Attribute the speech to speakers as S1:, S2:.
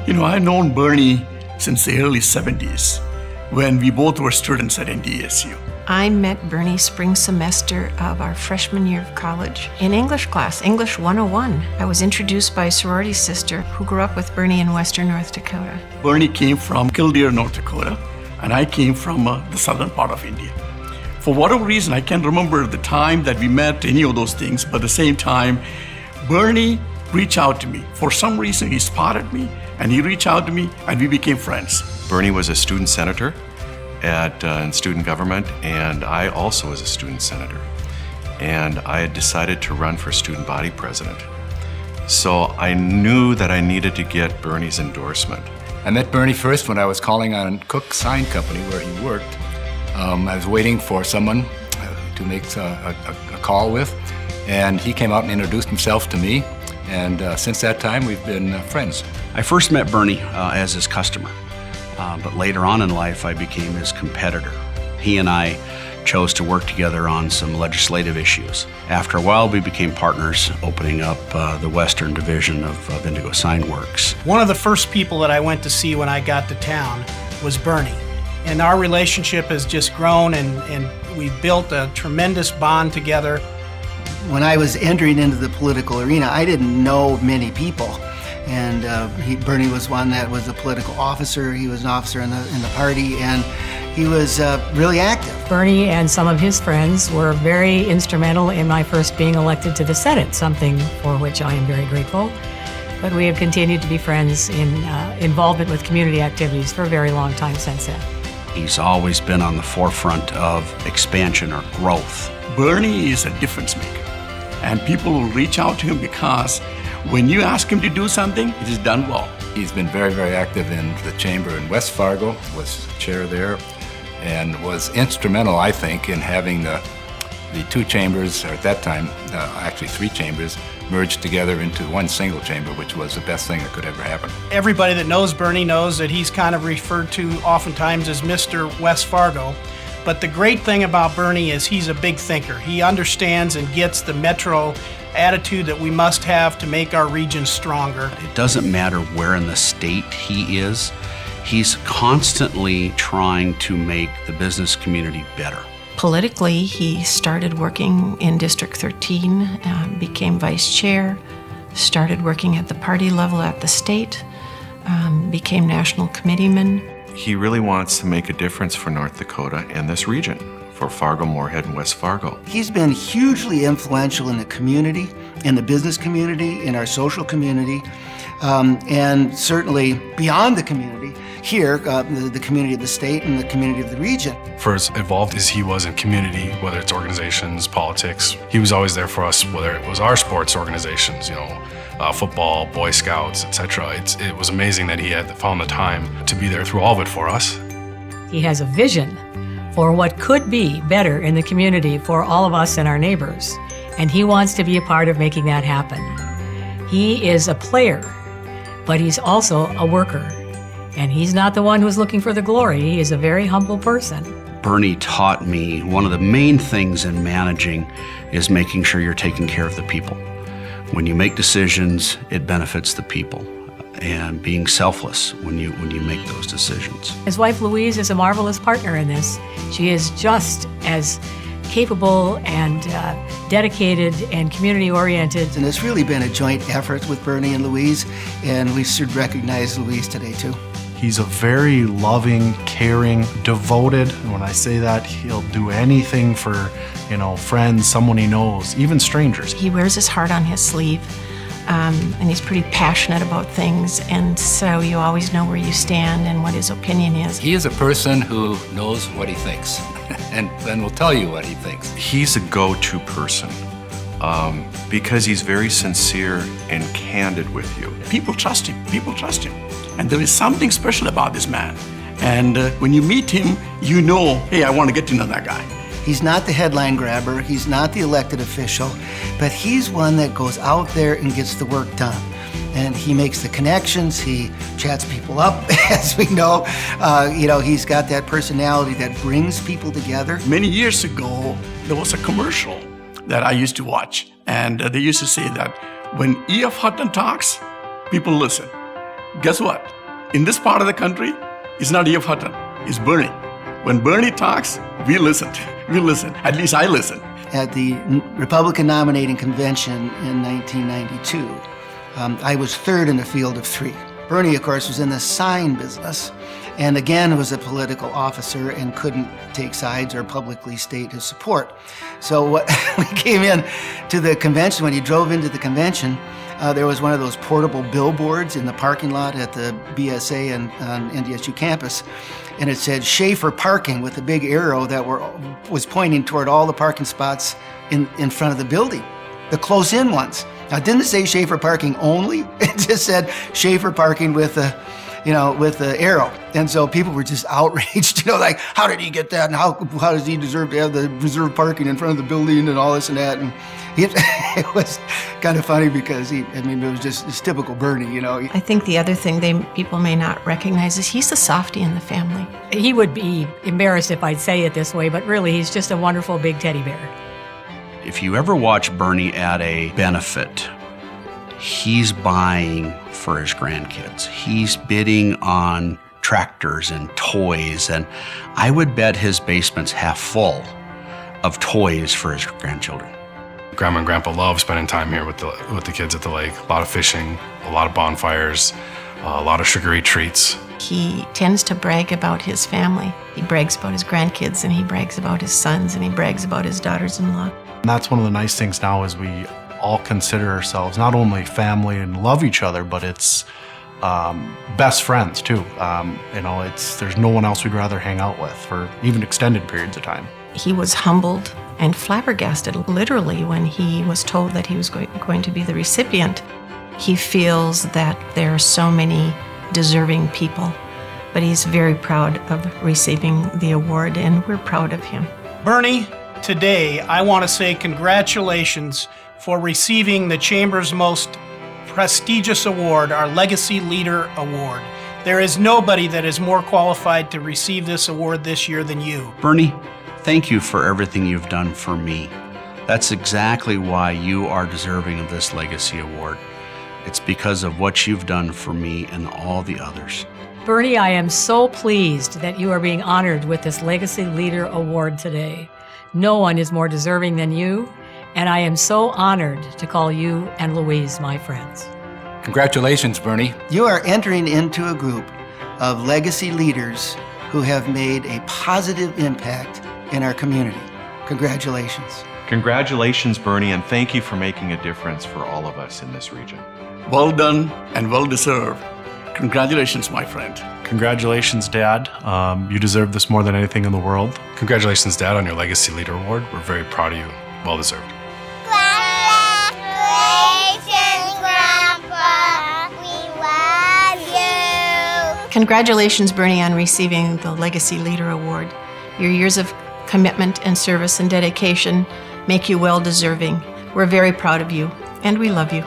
S1: I've known Bernie since the early 70s when we both were students at NDSU.
S2: I met Bernie spring semester of our freshman year of college in English class, English 101. I was introduced by a sorority sister who grew up with Bernie in western North Dakota.
S1: Bernie came from Killdeer, North Dakota, and I came from the southern part of India. For whatever reason, I can't remember the time that we met, any of those things, but at the same time, Bernie reached out to me. For some reason, he spotted me, and he reached out to me, and we became friends.
S3: Bernie was a student senator in student government, and I also was a student senator. And I had decided to run for student body president. So I knew that I needed to get Bernie's endorsement.
S4: I met Bernie first when I was calling on Cook Sign Company where he worked. I was waiting for someone to make a call with, and he came out and introduced himself to me, and since that time we've been friends.
S5: I first met Bernie as his customer, but later on in life I became his competitor. He and I chose to work together on some legislative issues. After a while, we became partners, opening up the Western Division of Indigo Sign Works.
S6: One of the first people that I went to see when I got to town was Bernie. And our relationship has just grown, and we've built a tremendous bond together.
S7: When I was entering into the political arena, I didn't know many people. And Bernie was one that was a political officer. He was an officer in the party, and he was really active.
S8: Bernie and some of his friends were very instrumental in my first being elected to the Senate, something for which I am very grateful. But we have continued to be friends in involvement with community activities for a very long time since then.
S5: He's always been on the forefront of expansion or growth.
S1: Bernie is a difference maker, and people will reach out to him because when you ask him to do something, it is done well.
S4: He's been very, very active in the chamber in West Fargo, was chair there, and was instrumental, I think, in having the two chambers, or at that time, actually 3 chambers, merged together into one single chamber, which was the best thing that could ever happen.
S6: Everybody that knows Bernie knows that he's kind of referred to oftentimes as Mr. West Fargo. But the great thing about Bernie is he's a big thinker. He understands and gets the metro attitude that we must have to make our region stronger.
S5: It doesn't matter where in the state he is, he's constantly trying to make the business community better.
S2: Politically, he started working in District 13, became vice chair, started working at the party level at the state, became national committeeman.
S3: He really wants to make a difference for North Dakota and this region, for Fargo, Moorhead, and West Fargo.
S7: He's been hugely influential in the community, in the business community, in our social community, and certainly beyond the community, here, the community of the state and the community of the region.
S9: For as involved as he was in community, whether it's organizations, politics, he was always there for us, whether it was our sports organizations, football, Boy Scouts, etc. It was amazing that he had found the time to be there through all of it for us.
S8: He has a vision for what could be better in the community for all of us and our neighbors, and he wants to be a part of making that happen. He is a player, but he's also a worker, and he's not the one who's looking for the glory. He is a very humble person.
S5: Bernie taught me one of the main things in managing is making sure you're taking care of the people. When you make decisions, it benefits the people, and being selfless when you make those decisions.
S8: His wife Louise is a marvelous partner in this. She is just as capable and dedicated and community-oriented.
S7: And it's really been a joint effort with Bernie and Louise, and we should recognize Louise today too.
S9: He's a very loving, caring, devoted, and when I say that, he'll do anything for, friends, someone he knows, even strangers.
S2: He wears his heart on his sleeve, and he's pretty passionate about things, and so you always know where you stand and what his opinion is.
S4: He is a person who knows what he thinks, and will tell you what he thinks.
S3: He's a go-to person because he's very sincere and candid with you.
S1: People trust him. And there is something special about this man. And when you meet him, you know, hey, I want to get to know that guy.
S7: He's not the headline grabber, he's not the elected official, but he's one that goes out there and gets the work done. And he makes the connections, he chats people up, as we know. He's got that personality that brings people together.
S1: Many years ago, there was a commercial that I used to watch, and they used to say that when E.F. Hutton talks, people listen. Guess what? in this part of the country is not E.F. Hutton, it's Bernie. When Bernie talks, we listen. We listen. At least I listen.
S7: At the Republican nominating convention in 1992, I was third in a field of three. Bernie, of course, was in the sign business, and again was a political officer and couldn't take sides or publicly state his support. So when we came in to the convention, when he drove into the convention, there was one of those portable billboards in the parking lot at the BSA and on NDSU campus, and it said Schaefer Parking with a big arrow that was pointing toward all the parking spots in front of the building, the close-in ones. Now, it didn't say Schaefer Parking only. It just said Schaefer Parking with the arrow. And so people were just outraged, like, how did he get that? And how does he deserve to have the reserved parking in front of the building and all this and that? And it was kind of funny because it was just it's typical Bernie,
S2: I think the other thing people may not recognize is he's the softie in the family.
S8: He would be embarrassed if I'd say it this way, but really he's just a wonderful big teddy bear.
S5: If you ever watch Bernie at a benefit, he's buying for his grandkids. He's bidding on tractors and toys, and I would bet his basement's half full of toys for his grandchildren.
S9: Grandma and Grandpa love spending time here with the kids at the lake. A lot of fishing, a lot of bonfires, a lot of sugary treats.
S2: He tends to brag about his family. He brags about his grandkids, and he brags about his sons, and he brags about his daughters-in-law.
S10: And that's one of the nice things now is we all consider ourselves not only family and love each other, but it's best friends too. There's no one else we'd rather hang out with for even extended periods of time.
S2: He was humbled and flabbergasted, literally, when he was told that he was going to be the recipient. He feels that there are so many deserving people, but he's very proud of receiving the award, and we're proud of him.
S6: Bernie, today I want to say congratulations for receiving the Chamber's most prestigious award, our Legacy Leader Award. There is nobody that is more qualified to receive this award this year than you.
S5: Bernie, thank you for everything you've done for me. That's exactly why you are deserving of this Legacy Award. It's because of what you've done for me and all the others.
S8: Bernie, I am so pleased that you are being honored with this Legacy Leader Award today. No one is more deserving than you, and I am so honored to call you and Louise my friends.
S4: Congratulations, Bernie.
S7: You are entering into a group of legacy leaders who have made a positive impact in our community. Congratulations.
S3: Congratulations, Bernie, and thank you for making a difference for all of us in this region.
S1: Well done and well deserved. Congratulations, my friend.
S10: Congratulations, Dad. You deserve this more than anything in the world.
S9: Congratulations, Dad, on your Legacy Leader Award. We're very proud of you. Well deserved.
S11: Congratulations, Grandpa. We love you.
S2: Congratulations, Bernie, on receiving the Legacy Leader Award. Your years of commitment and service and dedication make you well deserving. We're very proud of you, and we love you.